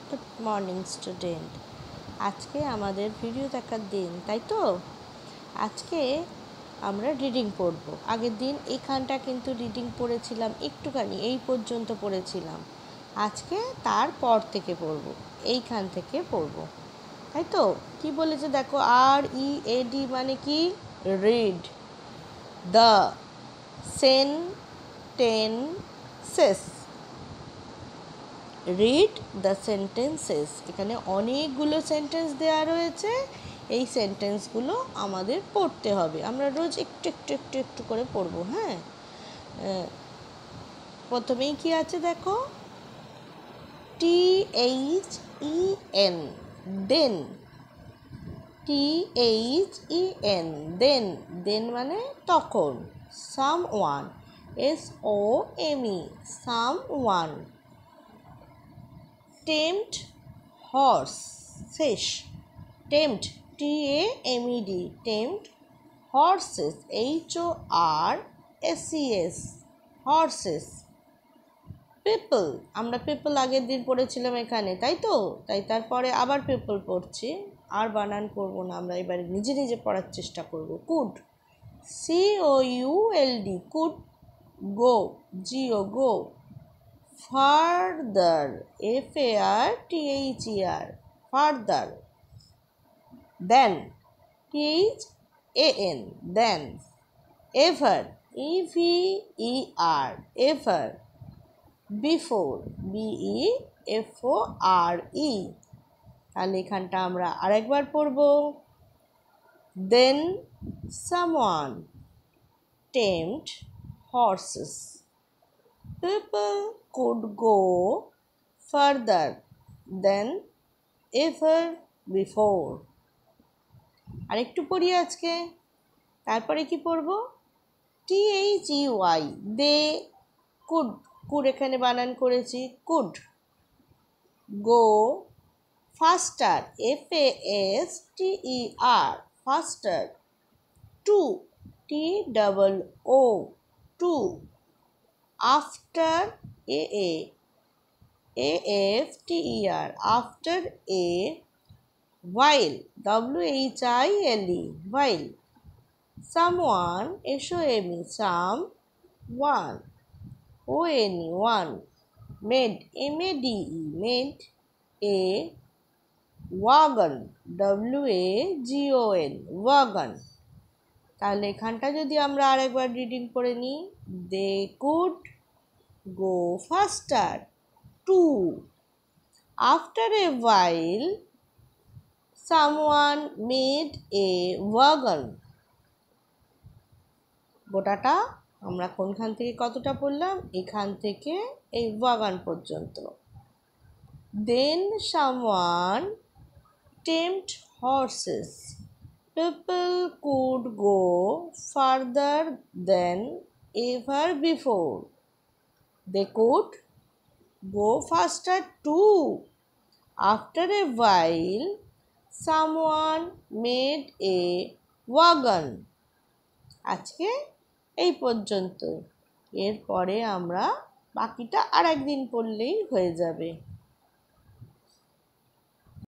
Good morning student. আজকে আমাদের video দেখার দিন, তাই তো? আজকে আমরা রিডিং পড়ব। আগের দিন এইখানটা কিন্তু রিডিং পড়েছিলাম, একটুখানি এই পর্যন্ত পড়েছিলাম। আজকে তারপর থেকে পড়ব, এইখান থেকে পড়ব, তাই তো? কি বলেছে দেখো, READ মানে কি? Read the sentences. Read the sentences. এখানে অনেকগুলো সেন্টেন্স দেওয়া রয়েছে, এই সেন্টেন্সগুলো আমাদের পড়তে হবে। আমরা রোজ একটু একটু একটু একটু করে পড়বো। হ্যাঁ, প্রথমেই কি আছে দেখো, THEN, দেন। THEN, দেন। দেন মানে তখন। Someone, SOME, someone. tempt horses, tempt, TAMED, tempt horses, HORSES, horses. people, আমরা people আগের দিন পড়েছিলাম এখানে, তাই তো? তাই তারপরে আবার people পড়ছি, আর বানান করবো না, আমরা এবারে নিজে নিজে পড়ার চেষ্টা করব। could, COULD, could go, go. Further, FARTHER, further. Then, THAN, then. Ever, EVER, ever. Before, BEFORE. তাহলে এখানটা আমরা আরেকবার পড়ব। Then someone tamed horses. People could go further than ever before. আরেকটু পড়ি আজকে, তারপরে কি পড়ব? THEY, they could, could এখানে বানান করেছি, could go faster, FASTER, faster. To, TOO, to. After, AFTER, after. A while, WHILE, while. Someone, SOME, someone. ONE, one. Made, MADE, made. A wagon, WAGON, wagon. তাহলে এখানটা যদি আমরা আরেকবার reading করে নিই, they could go faster. To, after a while, someone made a wagon. গোটাটা আমরা কোনখান থেকে কতটা পড়লাম? এখান থেকে এই ওয়াগন পর্যন্ত। Then someone tamed horses. People could go further than ever before. They could go faster too. After a while, someone made a wagon. আজকে এই পর্যন্ত। এরপরে আমরা বাকিটা আর একদিন পড়লেই হয়ে যাবে।